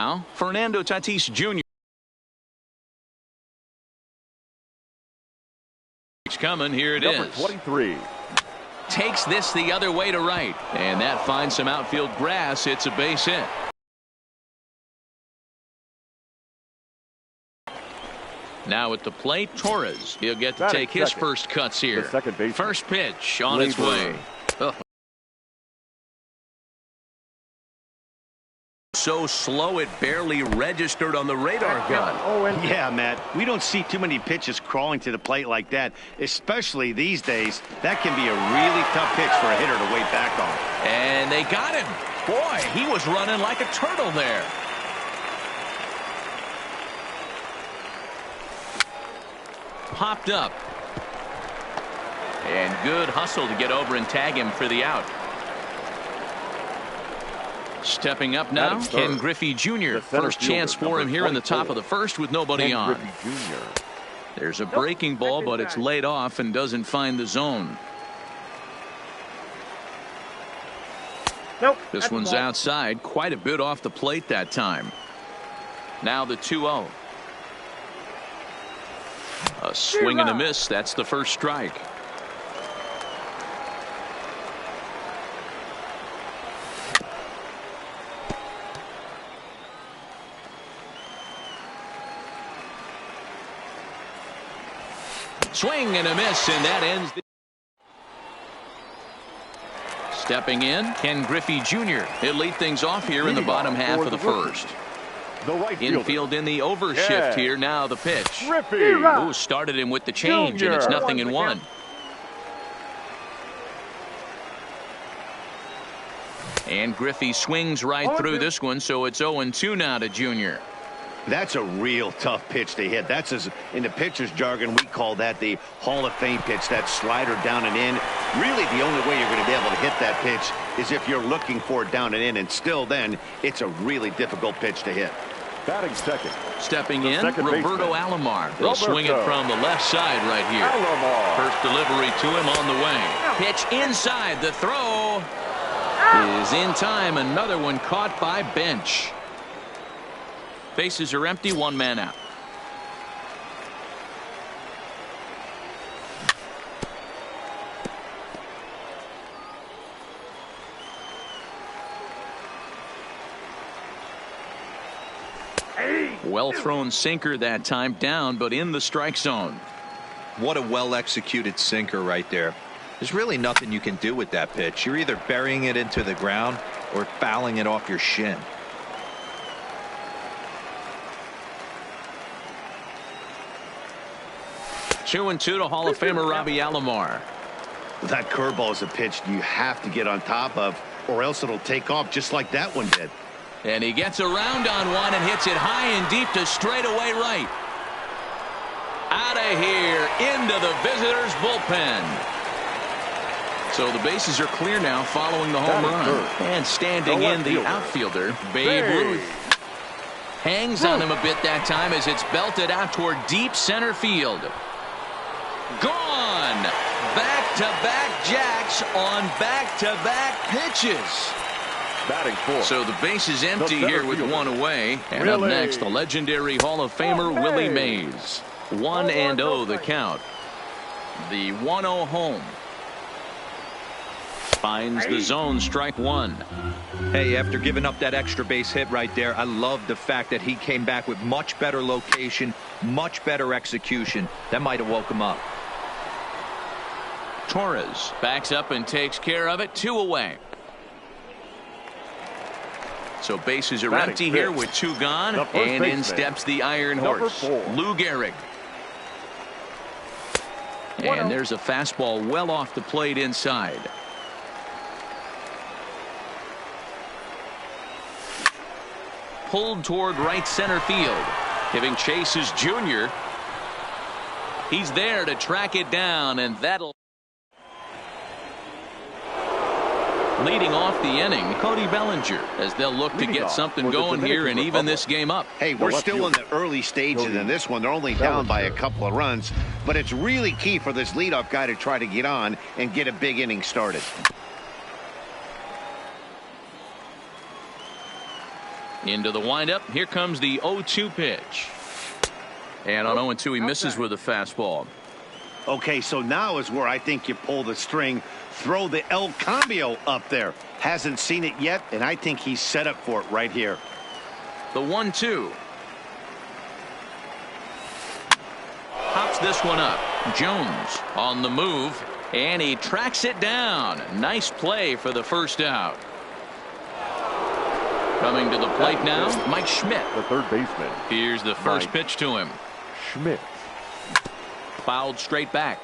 now, Fernando Tatis Jr. Coming, here it Number is. 23. Takes this the other way to right, and that finds some outfield grass. It's a base hit. Now at the plate, Torres. He'll get to take his first cuts here. First pitch on its way. Oh. So slow it barely registered on the radar gun. Yeah, Matt, we don't see too many pitches crawling to the plate like that, especially these days. That can be a really tough pitch for a hitter to wait back on. And they got him. Boy, he was running like a turtle there. Popped up. And good hustle to get over and tag him for the out. Stepping up now, Ken Griffey Jr. First chance for him here in the top of the first with nobody on. There's a breaking ball, but it's laid off and doesn't find the zone. This one's outside, quite a bit off the plate that time. Now the 2-0. A swing and a miss. That's the first strike. Swing and a miss, and that ends the... Stepping in, Ken Griffey Jr. He'll lead things off here in the bottom half of the first. Infield in the overshift here. Now the pitch. Ooh, started him with the change, and it's 0-1. And Griffey swings right through this one, so it's 0-2 now to Jr. That's a real tough pitch to hit. That's, as in the pitcher's jargon, we call that the Hall of Fame pitch, that slider down and in. Really, the only way you're going to be able to hit that pitch is if you're looking for it down and in, and still then, it's a really difficult pitch to hit. Batting second. Stepping in, Roberto Alomar. They'll swing it from the left side right here. First delivery to him on the way. Pitch inside. The throw is in time. Another one caught by Bench. Bases are empty, one man out. Well thrown sinker that time, down but in the strike zone. What a well executed sinker right there. There's really nothing you can do with that pitch. You're either burying it into the ground or fouling it off your shin. Two and two to Hall of Famer Robbie Alomar. That curveball is a pitch you have to get on top of, or else it'll take off just like that one did. And he gets around on one and hits it high and deep to straightaway right. Out of here into the visitors' bullpen. So the bases are clear now following the home run. And standing in the outfielder, Babe Ruth. Hangs on him a bit that time as it's belted out toward deep center field. Gone. Back-to-back jacks on back-to-back pitches. So the base is empty here with one away. And up next, the legendary Hall of Famer Willie Mays. 1-0 the count. The 1-0 home. Finds the zone, strike one. Hey, after giving up that extra base hit right there, I love the fact that he came back with much better location, much better execution. That might have woke him up. Torres backs up and takes care of it. 2 away. So bases are empty here with 2 gone. And in steps the Iron Horse, Lou Gehrig. And there's a fastball well off the plate inside. Pulled toward right center field. Giving chase is Jr. He's there to track it down, and that'll... Leading off the inning, Cody Bellinger, as they'll look to get something going here and even this game up. Hey, we're still in the early stages in this one. They're only down by a couple of runs, but it's really key for this leadoff guy to try to get on and get a big inning started. Into the windup. Here comes the 0-2 pitch. And on 0-2 he misses with a fastball. Okay, so now is where I think you pull the string. Throw the El Cambio up there. Hasn't seen it yet, and I think he's set up for it right here. The 1-2. Pops this one up. Jones on the move, and he tracks it down. Nice play for the first out. Coming to the plate now, Mike Schmidt, the third baseman. Here's the first pitch to him. Schmidt. Fouled straight back.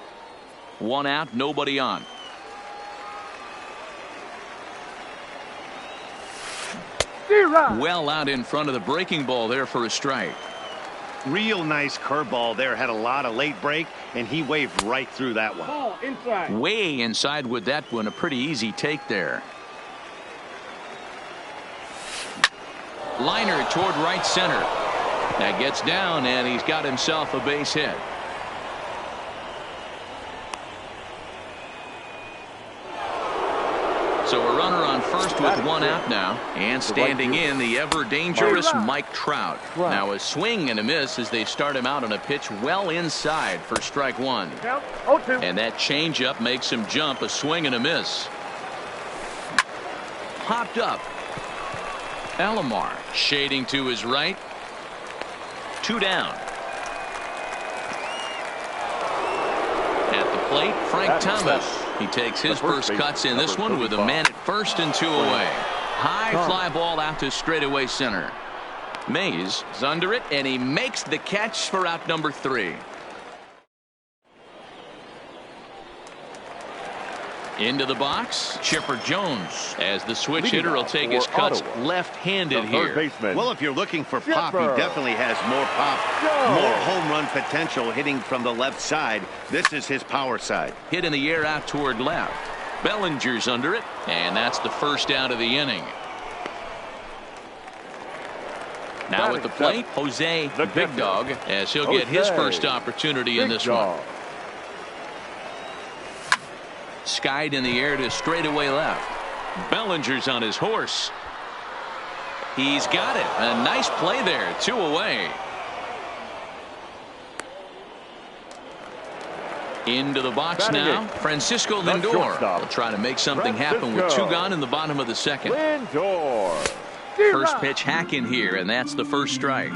One out, nobody on. Well out in front of the breaking ball there for a strike. Real nice curveball there. Had a lot of late break, and he waved right through that one. Ball inside. Way inside with that one. A pretty easy take there. Liner toward right center. That gets down, and he's got himself a base hit. So a runner on first with one out now. And standing in, the ever-dangerous Mike Trout. Now a swing and a miss as they start him out on a pitch well inside for strike one. And that changeup makes him jump. A swing and a miss. Popped up. Alomar shading to his right. Two down. At the plate, Frank Thomas. He takes his first cuts in this one with a man at first and two away. High fly ball out to straightaway center. Mays is under it, and he makes the catch for out number 3. Into the box, Chipper Jones, as the switch hitter will take his cuts left-handed here. Well, if you're looking for pop, he definitely has more pop, more home run potential hitting from the left side. This is his power side. Hit in the air out toward left. Bellinger's under it, and that's the first out of the inning. Now at the plate, Jose the Big Dog, as he'll get his first opportunity in this one. Skied in the air to straightaway left. Bellinger's on his horse. He's got it. A nice play there. 2 away. Into the box now. Francisco Lindor will try to make something happen with 2 gone in the bottom of the second. First pitch hacking here, and that's the first strike.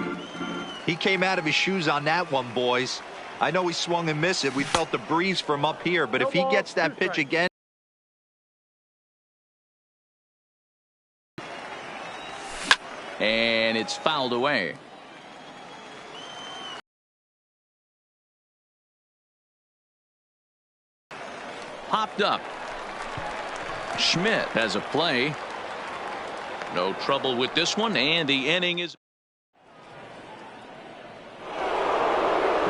He came out of his shoes on that one, boys. I know he swung and missed it. We felt the breeze from up here, but if he gets that pitch again. And it's fouled away. Popped up. Schmidt has a play. No trouble with this one, and the inning is.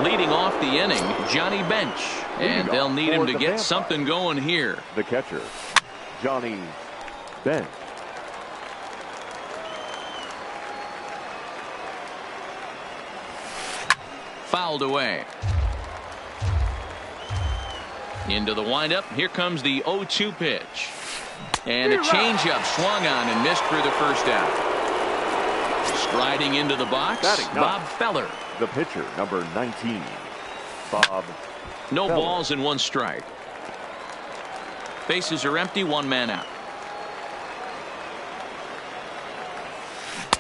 Leading off the inning, Johnny Bench, and they'll need him to get something going here. The catcher, Johnny Bench. Fouled away. Into the windup. Here comes the 0-2 pitch. And a changeup swung on and missed for the first out. Striding into the box, Bob Feller. The pitcher, number 19, Bob. No balls and 1 strike. Bases are empty, 1 man out.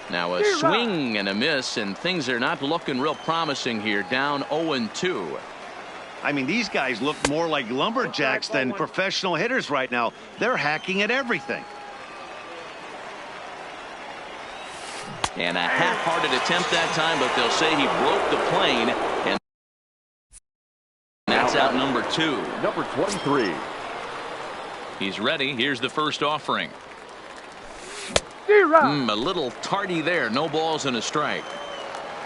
Now a swing and a miss, and things are not looking real promising here. Down 0-2. I mean, these guys look more like lumberjacks than professional hitters right now. They're hacking at everything. And a half-hearted attempt that time, but they'll say he broke the plane, and that's out number 2. Number 23. He's ready. Here's the first offering. A little tardy there. No balls and a strike.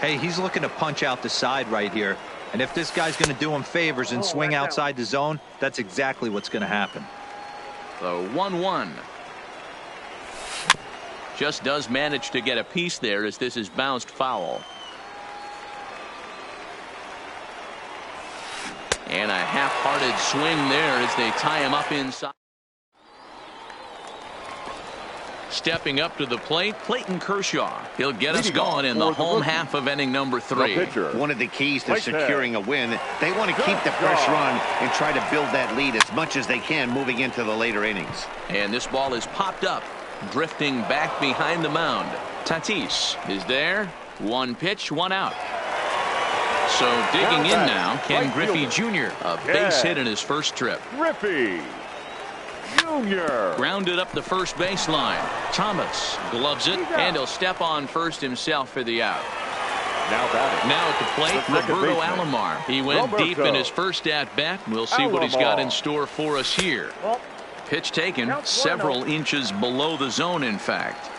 Hey, he's looking to punch out the side right here. And if this guy's going to do him favors and swing outside the zone, that's exactly what's going to happen. The 1-1. Just does manage to get a piece there as this is bounced foul. And a half-hearted swing there as they tie him up inside. Stepping up to the plate, Clayton Kershaw. He'll get us Leading going in the off for the home rookie, half of inning number the 3. pitcher. One of the keys to Right securing a win, they want to keep the pressure on and try to build that lead as much as they can moving into the later innings. And this ball is popped up, drifting back behind the mound. Tatis is there. 1 pitch, 1 out. So digging in now, Ken right Griffey fielder. Jr. A base hit in his first trip. Griffey Jr. Grounded up the first baseline. Thomas gloves it, and he'll step on first himself for the out. Now batting. Now at the plate, The second Roberto baseman, Alomar. He went Roberto. deep in his first at-bat. We'll see what he's got in Alomar. store for us here. Pitch taken several inches below the zone, in fact.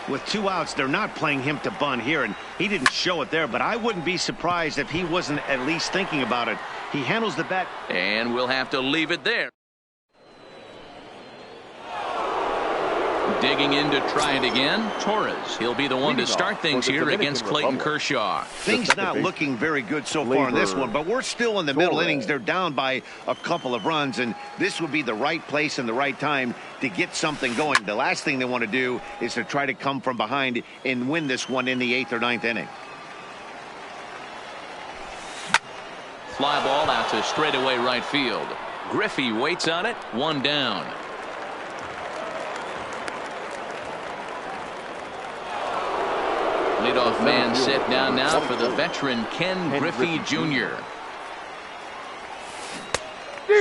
With 2 outs, they're not playing him to bunt here, and he didn't show it there, but I wouldn't be surprised if he wasn't at least thinking about it. He handles the bat. And we'll have to leave it there. Digging in to try it again, Torres. He'll be the one to Leading start off things for the here Dominican against Clayton Republic. Kershaw. Things second not base, looking very good so far in this Labor. one, but we're still in the middle Torres. innings. They're down by a couple of runs, and this would be the right place and the right time to get something going. The last thing they want to do is to try to come from behind and win this one in the 8th or 9th inning. Fly ball out to straightaway right field. Griffey waits on it. 1 down. Leadoff man set down now for the veteran Ken Griffey Jr.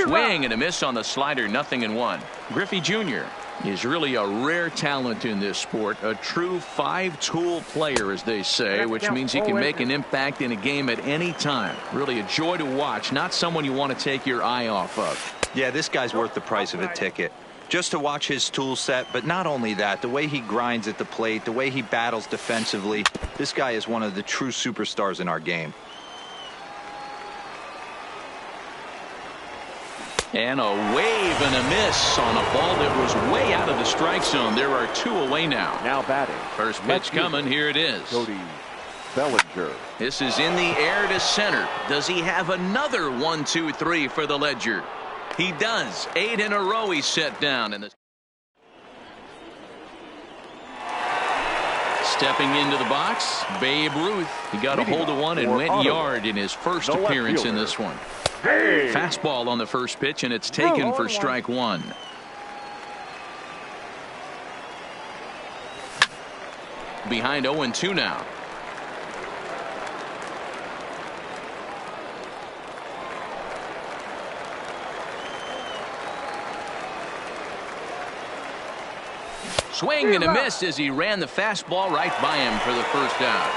Swing and a miss on the slider, 0-1. Griffey Jr. is really a rare talent in this sport, a true 5-tool player, as they say, which means he can make an impact in a game at any time. Really a joy to watch, not someone you want to take your eye off of. Yeah, this guy's worth the price of a ticket. Just to watch his tool set, but not only that, the way he grinds at the plate, the way he battles defensively, this guy is one of the true superstars in our game. And a wave and a miss on a ball that was way out of the strike zone. There are 2 away now. Now batting. First pitch coming. Here it is. Cody Bellinger. This is in the air to center. Does he have another 1-2-3 for the Ledger? He does. 8 in a row he's set down. And stepping into the box, Babe Ruth. He got a hold of one and went yard in his first The left appearance in fielder. this one. Hey! Fastball on the first pitch, and it's taken for strike 1. Behind 0-2 now. Swing and a miss as he ran the fastball right by him for the first out.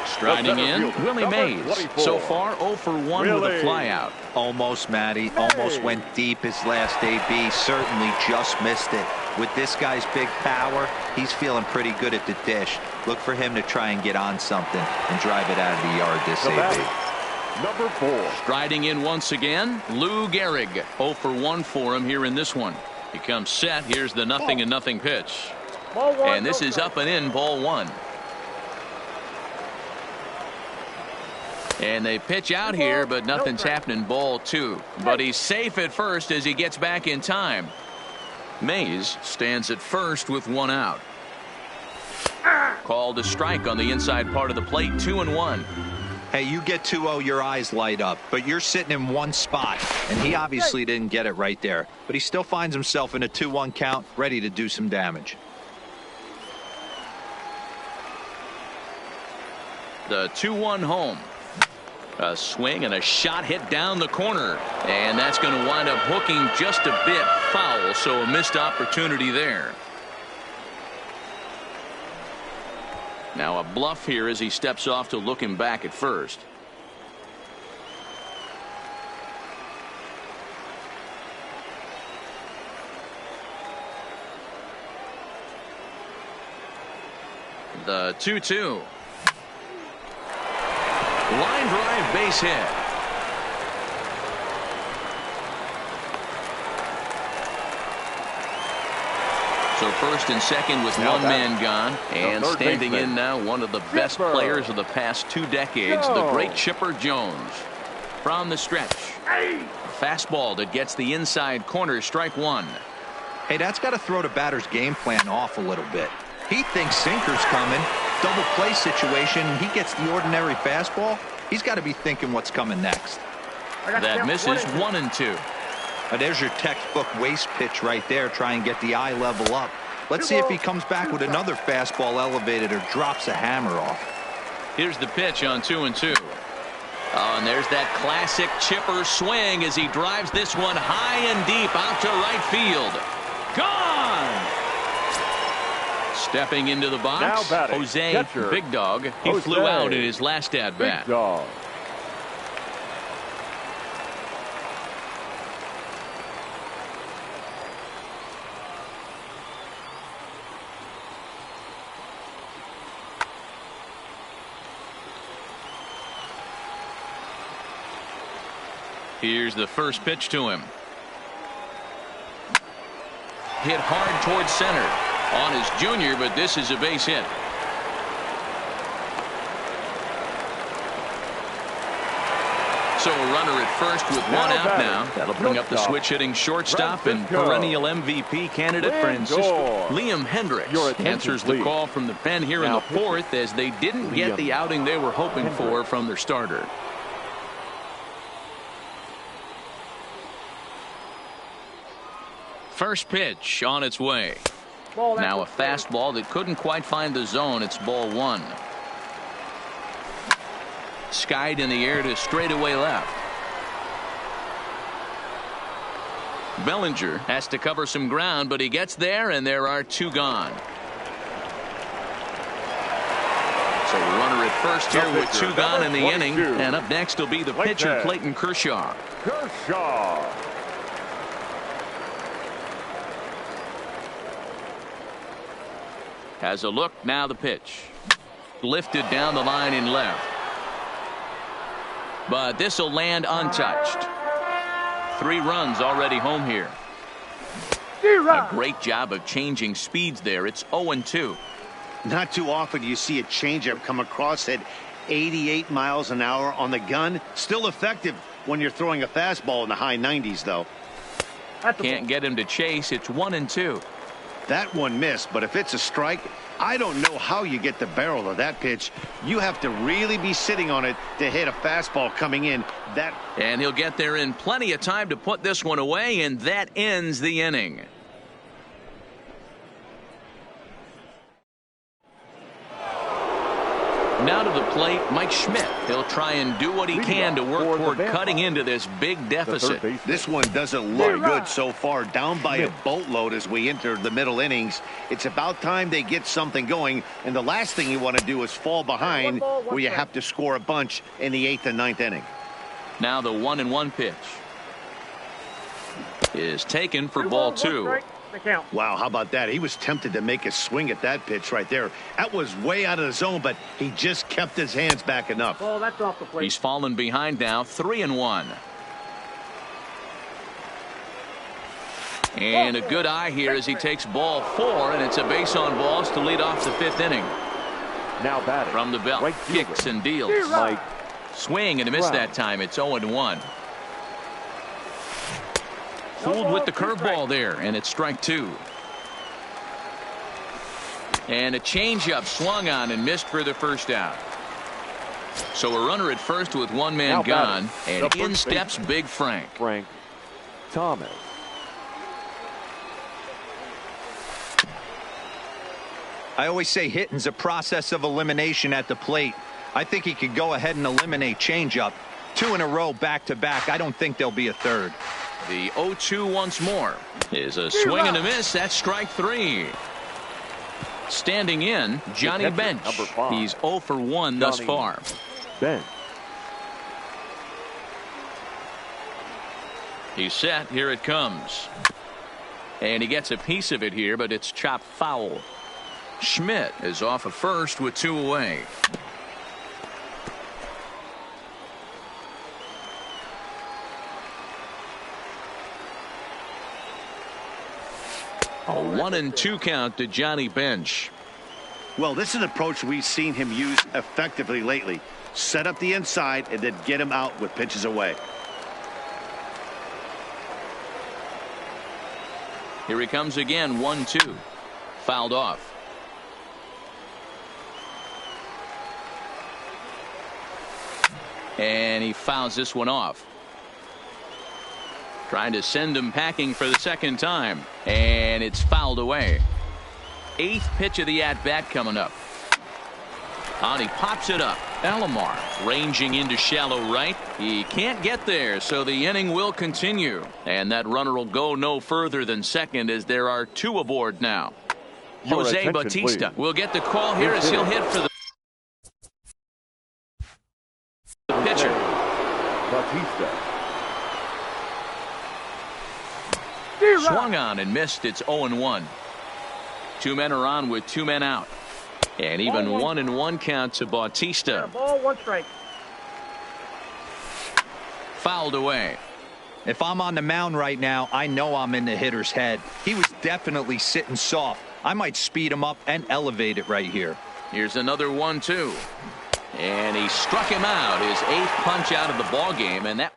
Striding in, Willie Mays. So far 0 for 1 with a flyout. Almost, Matty. Almost went deep his last AB. Certainly just missed it. With this guy's big power, he's feeling pretty good at the dish. Look for him to try and get on something and drive it out of the yard this AB. Number 4. Striding in once again, Lou Gehrig. 0 for 1 for him here in this one. He comes set. Here's the 0-0 pitch. And this is up and in, ball 1. And they pitch out here, but nothing's happening, ball 2. But he's safe at first as he gets back in time. Mays stands at first with 1 out. Called a strike on the inside part of the plate, 2-1. Hey, you get 2-0, your eyes light up, but you're sitting in one spot, and he obviously didn't get it right there. But he still finds himself in a 2-1 count, ready to do some damage. The 2-1 home. A swing and a shot hit down the corner, and that's going to wind up hooking just a bit foul, so a missed opportunity there. Now a bluff here as he steps off to look him back at first. The 2-2. Line drive, base hit. So first and second with one man gone, and standing in now one of the best players of the past 2 decades, the great Chipper Jones. From the stretch, fastball that gets the inside corner, strike 1. Hey, that's got to throw the batter's game plan off a little bit. He thinks sinker's coming. Double play situation. He gets the ordinary fastball. He's got to be thinking what's coming next. That misses 1-2. There's your textbook waste pitch right there. Try and get the eye level up. Let's see if he comes back with another fastball elevated or drops a hammer off. Here's the pitch on 2-2. Oh, and there's that classic chipper swing as he drives this one high and deep out to right field. Gone! Stepping into the box, Jose catcher, Big Dog. He Jose flew out in his last at-bat. Big Dog. Here's the first pitch to him. Hit hard towards center on his junior, but this is a base hit. So a runner at first with one out now. That'll bring up the switch hitting shortstop and perennial MVP candidate Francisco. Liam Hendricks answers the call from the pen here in the fourth as they didn't get the outing they were hoping for from their starter. First pitch on its way. Now a fastball that couldn't quite find the zone. It's ball one. Skied in the air to straightaway left. Bellinger has to cover some ground, but he gets there, and there are two gone. So a runner at first here with two gone in the inning. And up next will be the pitcher, Clayton Kershaw. Has a look, now the pitch. Lifted down the line in left. But this will land untouched. 3 runs already home here. A great job of changing speeds there. It's 0-2. Not too often do you see a changeup come across at 88 miles an hour on the gun. Still effective when you're throwing a fastball in the high 90s, though. Can't get him to chase. It's 1-2. That one missed, but if it's a strike, I don't know how you get the barrel of that pitch. You have to really be sitting on it to hit a fastball coming in. And he'll get there in plenty of time to put this one away, and that ends the inning. Now to the plate, Mike Schmidt. He'll try and do what he can to work toward cutting into this big deficit. This one doesn't look good so far. Down by a boatload as we enter the middle innings. It's about time they get something going. And the last thing you want to do is fall behind where you have to score a bunch in the 8th and 9th inning. Now the 1-1 pitch is taken for ball 2. Wow, how about that? He was tempted to make a swing at that pitch right there. That was way out of the zone, but he just kept his hands back enough. Oh, that's off the plate. He's fallen behind now, 3-1. And a good eye here as he takes ball 4, and it's a base on balls to lead off the 5th inning. Now batting From the belt, right kicks and deals. Mike. Swing and a miss that time. It's 0-1. Fooled with the curveball there, and it's strike 2. And a changeup swung on and missed for the first out. So a runner at first with one man gone, and in steps Big Frank. Frank Thomas. I always say hitting's a process of elimination at the plate. I think he could go ahead and eliminate changeup. 2 in a row back to back. I don't think there'll be a third. The 0-2 once more is a swing and a miss. That's strike 3. Standing in, Johnny Bench. He's 0 for 1 thus far. Bench. He's set. Here it comes. And he gets a piece of it here, but it's chopped foul. Schmidt is off of first with 2 away. A 1-2 count to Johnny Bench. Well, this is an approach we've seen him use effectively lately. Set up the inside and then get him out with pitches away. Here he comes again. 1-2. Fouled off. And he fouls this one off. Trying to send him packing for the second time. And it's fouled away. 8th pitch of the at-bat coming up. And he pops it up. Alomar ranging into shallow right. He can't get there, so the inning will continue. And that runner will go no further than second as there are 2 aboard now. Jose Bautista will get the call here as he'll hit for the pitcher. Bautista. Swung on and missed. It's 0-1. 2 men are on with 2 men out. And even 1-1 count to Bautista. Ball, 1 strike. Fouled away. If I'm on the mound right now, I know I'm in the hitter's head. He was definitely sitting soft. I might speed him up and elevate it right here. Here's another 1-2. And he struck him out. His 8th punch out of the ball game, and that.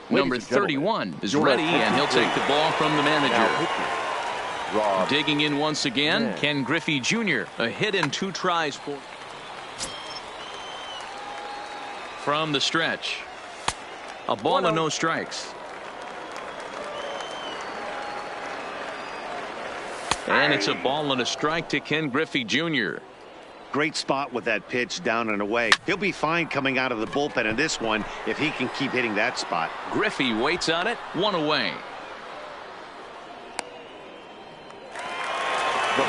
Number 31 is ready, and he'll take the ball from the manager. Digging in once again, Ken Griffey Jr. A hit in 2 tries from the stretch. A ball and no strikes. And it's a ball and a strike to Ken Griffey Jr. Great spot with that pitch down and away. He'll be fine coming out of the bullpen in this one if he can keep hitting that spot. Griffey waits on it. 1 away.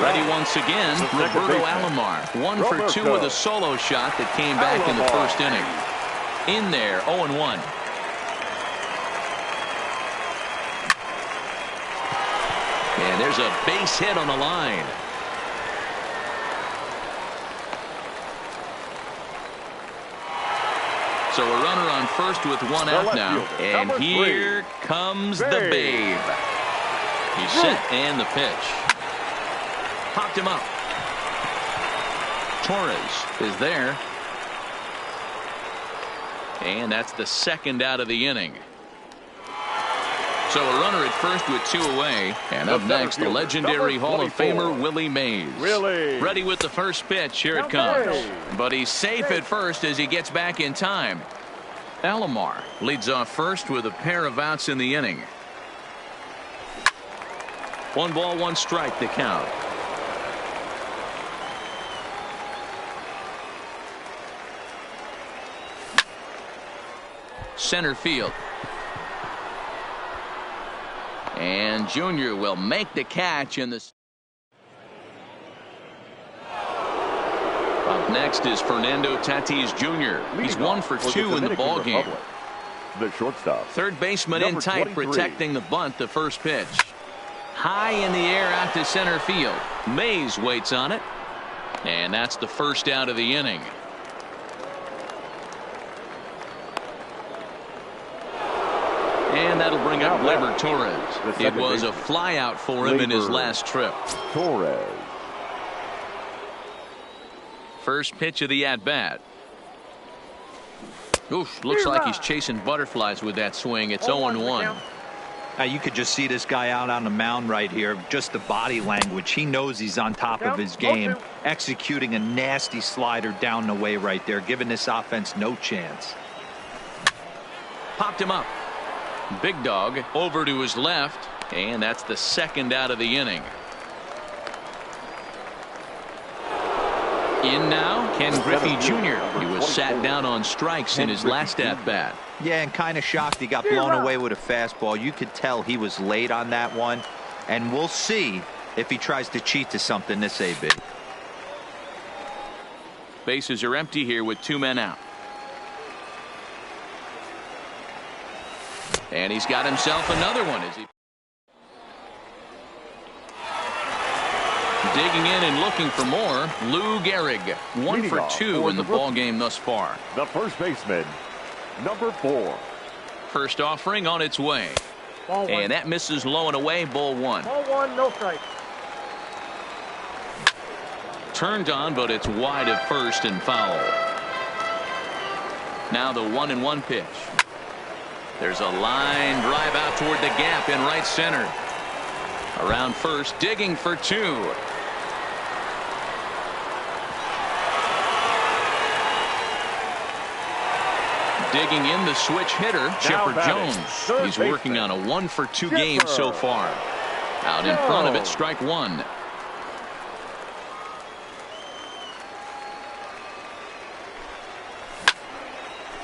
Ready once again, Roberto Alomar. 1 for 2 with a solo shot that came back in the first inning. In there, 0-1. And there's a base hit on the line. So a runner on first with 1 out now. And here comes the Babe. He's set and the pitch. Popped him up. Torres is there. And that's the 2nd out of the inning. So a runner at first with 2 away. And up next, the legendary Hall of Famer Willie Mays. Ready with the first pitch. Here it comes. But he's safe at first as he gets back in time. Alomar leads off first with a pair of outs in the inning. 1 ball, 1 strike to count. Center field. And Junior will make the catch in the. Up next is Fernando Tatis Jr. He's 1 for 2 in the ball game. The shortstop. Third baseman in tight, protecting the bunt. The first pitch. High in the air out to center field. Mays waits on it. And that's the first out of the inning. And that'll bring up Gleyber Torres. It was a fly out for him in his last trip. Torres. First pitch of the at-bat. Oof, looks like he's chasing butterflies with that swing. It's 0-1. Now you could just see this guy out on the mound right here. Just the body language. He knows he's on top of his game. Executing a nasty slider down the way right there, giving this offense no chance. Popped him up. Big dog over to his left. And that's the 2nd out of the inning. In now, Ken Griffey Jr. He was sat down on strikes in his last at-bat. Yeah, and kind of shocked he got blown away with a fastball. You could tell he was late on that one. And we'll see if he tries to cheat to something this AB. Bases are empty here with 2 men out. And he's got himself another one as he. Digging in and looking for more, Lou Gehrig. 1 for 2 in the ball game thus far. The first baseman, number 4. First offering on its way. And that misses low and away. Ball 1. Ball 1, no strike. Turned on, but it's wide of first and foul. Now the 1-1 pitch. There's a line drive out toward the gap in right center. Around first, digging for two. Digging in the switch hitter, Chipper Jones. He's working on a 1-for-2 game so far. Out in front of it, strike one.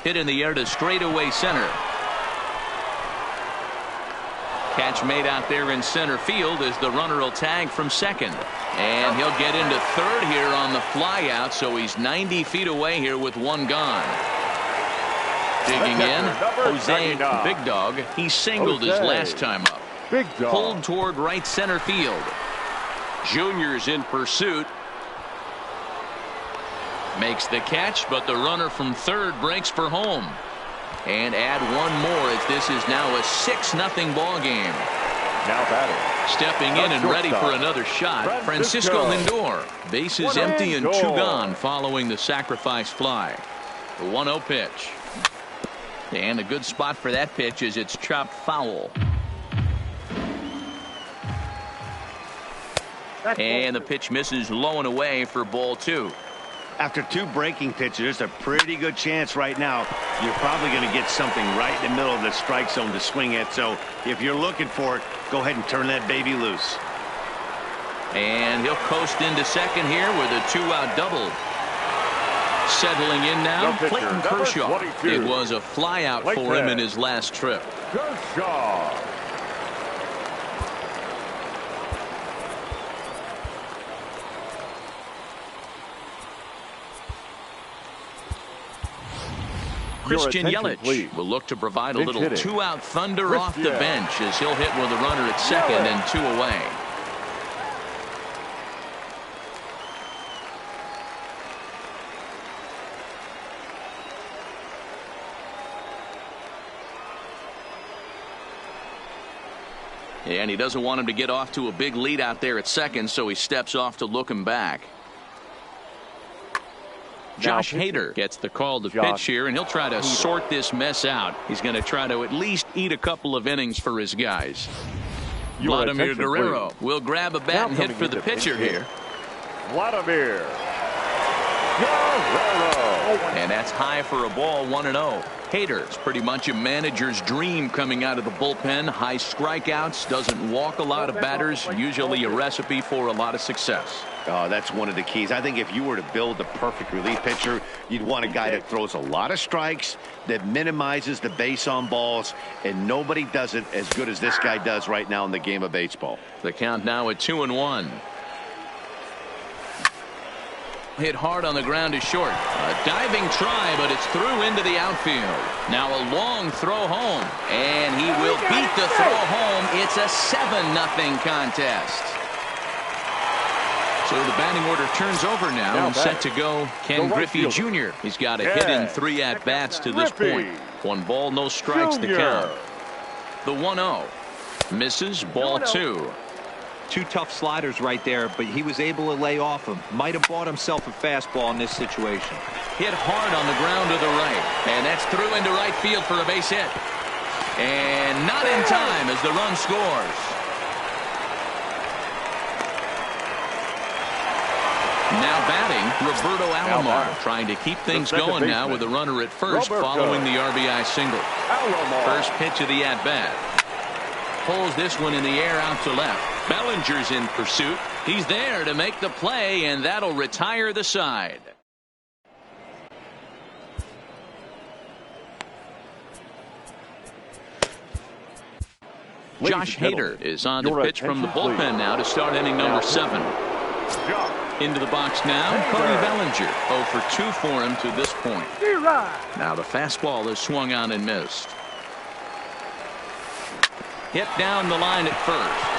Hit in the air to straightaway center. Catch made out there in center field as the runner will tag from second. And he'll get into third here on the fly out, so he's 90 feet away here with one gone. Digging in, Jose Big Dog. He singled his last time up. Big Dog. Pulled toward right center field. Junior's in pursuit. Makes the catch, but the runner from third breaks for home. And add one more as this is now a 6-0 ball game. Now batting. Stepping in and ready for another shot, Francisco Lindor. Bases empty and two gone following the sacrifice fly. The 1-0 pitch. And a good spot for that pitch is it's chopped foul. And the pitch misses low and away for ball two. After two breaking pitches, there's a pretty good chance right now you're probably going to get something right in the middle of the strike zone to swing at. So if you're looking for it, go ahead and turn that baby loose. And he'll coast into second here with a 2-out double. Settling in now, Clayton Kershaw. It was a fly out for him in his last trip. Kershaw. Christian Yelich will look to provide a little 2-out thunder off the bench as he'll hit with a runner at second and 2 away. And he doesn't want him to get off to a big lead out there at second, so he steps off to look him back. Josh Hader gets the call to pitch here, and he'll try to sort this mess out. He's going to try to at least eat a couple of innings for his guys. Vladimir Guerrero will grab a bat and hit for the pitcher here. Vladimir Guerrero. And that's high for a ball, 1-0. Hader is pretty much a manager's dream coming out of the bullpen. High strikeouts, doesn't walk a lot of batters, usually a recipe for a lot of success. Oh, that's one of the keys. I think if you were to build the perfect relief pitcher, you'd want a guy that throws a lot of strikes, that minimizes the base on balls, and nobody does it as good as this guy does right now in the game of baseball. The count now at 2-1. Hit hard on the ground is short. A diving try, but it's through into the outfield. Now a long throw home, and he will beat the throw home. It's a 7-0 contest. So the batting order turns over now and set to go Ken Griffey Jr. He's got a hit in 3 at-bats to this point. 1 ball, no strikes to count. The 1-0. Misses, ball 2. 2 tough sliders right there, but he was able to lay off him. Might have bought himself a fastball in this situation. Hit hard on the ground to the right. And that's through into right field for a base hit. And not in time as the run scores. Now batting, Roberto Alomar, trying to keep things going now with a runner at first following the RBI single. First pitch of the at-bat. Pulls this one in the air out to left. Bellinger's in pursuit. He's there to make the play, and that'll retire the side. Josh Hader is on to pitch from the bullpen now to start inning number 7. Into the box now, Cody Bellinger. 0 for 2 for him to this point. Now the fastball is swung on and missed. Hit down the line at first.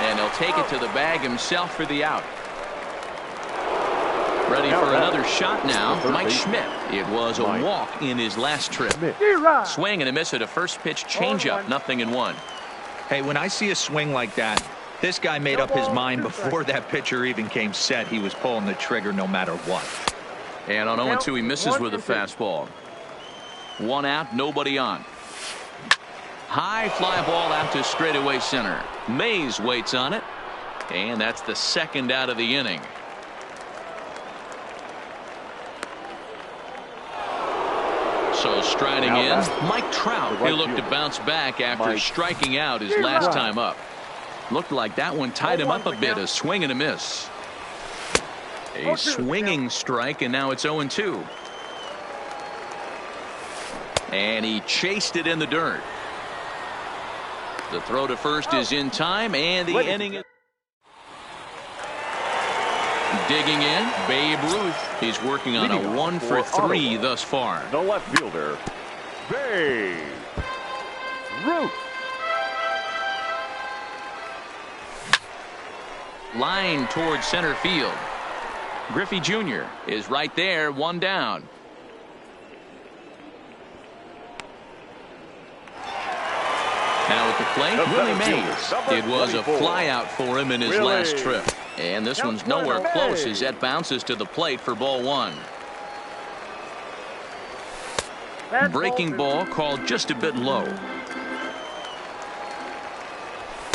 And he'll take it to the bag himself for the out. Ready for another shot now, Mike Schmidt. It was a walk in his last trip. Swing and a miss at a first pitch changeup, 0-1. Hey, when I see a swing like that, this guy made up his mind before that pitcher even came set. He was pulling the trigger no matter what. And on 0-2, he misses with a fastball. 1 out, nobody on. High fly ball out to straightaway center. Mays waits on it. And that's the second out of the inning. So striding in, Mike Trout. He'll look to bounce back after striking out his last time up. Looked like that one tied him up a bit. A swing and a miss. A swinging strike, and now it's 0-2. And he chased it in the dirt. The throw to first is in time, and the inning is digging in. Babe Ruth. He's working on a 1-for-3 thus far. The left fielder, Babe Ruth. Line towards center field. Griffey Jr. is right there, one down. Now at the plate, Willie Mays. It was a flyout for him in his last trip. And this one's nowhere close as that bounces to the plate for ball one. Breaking ball called just a bit low.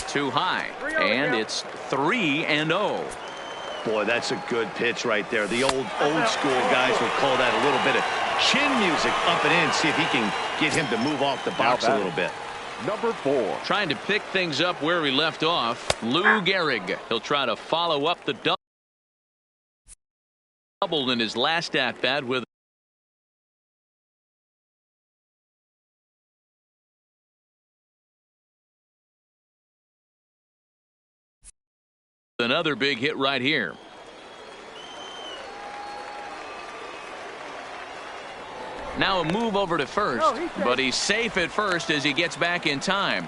Too high. And it's 3-0. Boy, that's a good pitch right there. The old school guys would call that a little bit of chin music up and in. See if he can get him to move off the box a little bit. Number 4. Trying to pick things up where he left off. Lou Gehrig. He'll try to follow up the double in his last at-bat with another big hit right here. Now a move over to first, but he's safe at first as he gets back in time.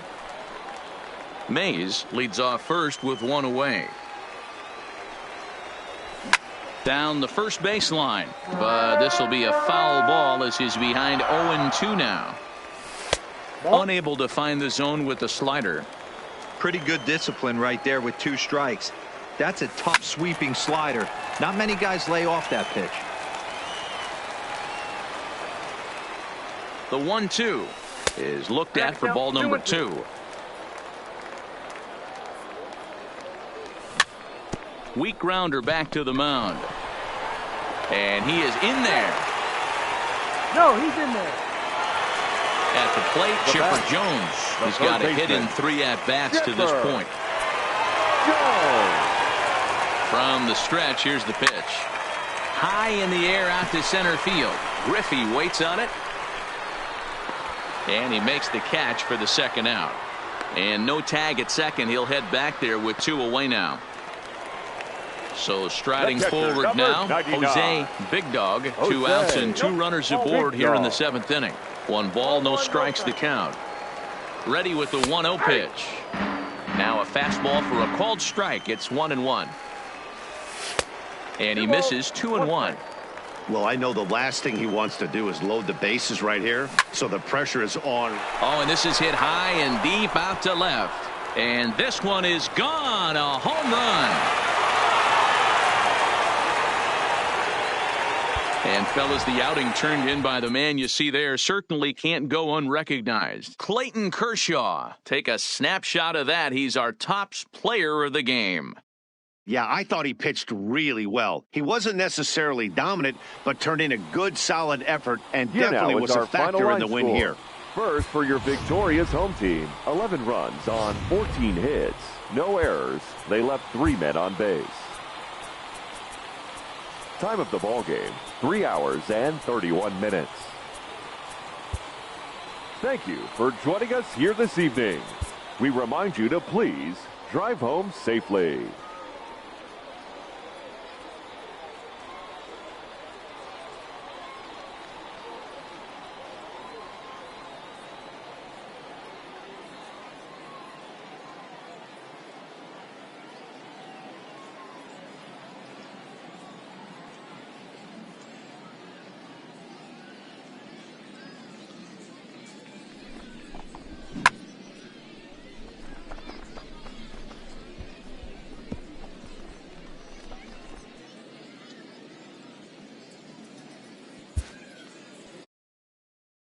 Mays leads off first with one away. Down the first baseline, but this will be a foul ball as he's behind 0-2 now. Unable to find the zone with the slider. Pretty good discipline right there with 2 strikes. That's a tough sweeping slider. Not many guys lay off that pitch. The 1-2 is looked at for ball number 2. Weak grounder back to the mound. And he is in there. No, he's in there. At the plate, Chipper Jones. He's got a hit in 3 at-bats to this point. From the stretch, here's the pitch. High in the air out to center field. Griffey waits on it. And he makes the catch for the second out. And no tag at second. He'll head back there with 2 away now. So striding forward now, Jose Big Dog. 2 outs and 2 runners aboard here in the 7th inning. 1 ball, no strikes the count. Ready with the 1-0 pitch. Now a fastball for a called strike. It's 1-1. And he misses 2-1. Well, I know the last thing he wants to do is load the bases right here, so the pressure is on. Oh, and this is hit high and deep out to left. And this one is gone. A home run. And fellas, the outing turned in by the man you see there certainly can't go unrecognized. Clayton Kershaw. Take a snapshot of that. He's our top player of the game. Yeah, I thought he pitched really well. He wasn't necessarily dominant, but turned in a good, solid effort and definitely was a factor in the win here. First for your victorious home team. 11 runs on 14 hits. No errors. They left 3 men on base. Time of the ball game, 3 hours and 31 minutes. Thank you for joining us here this evening. We remind you to please drive home safely.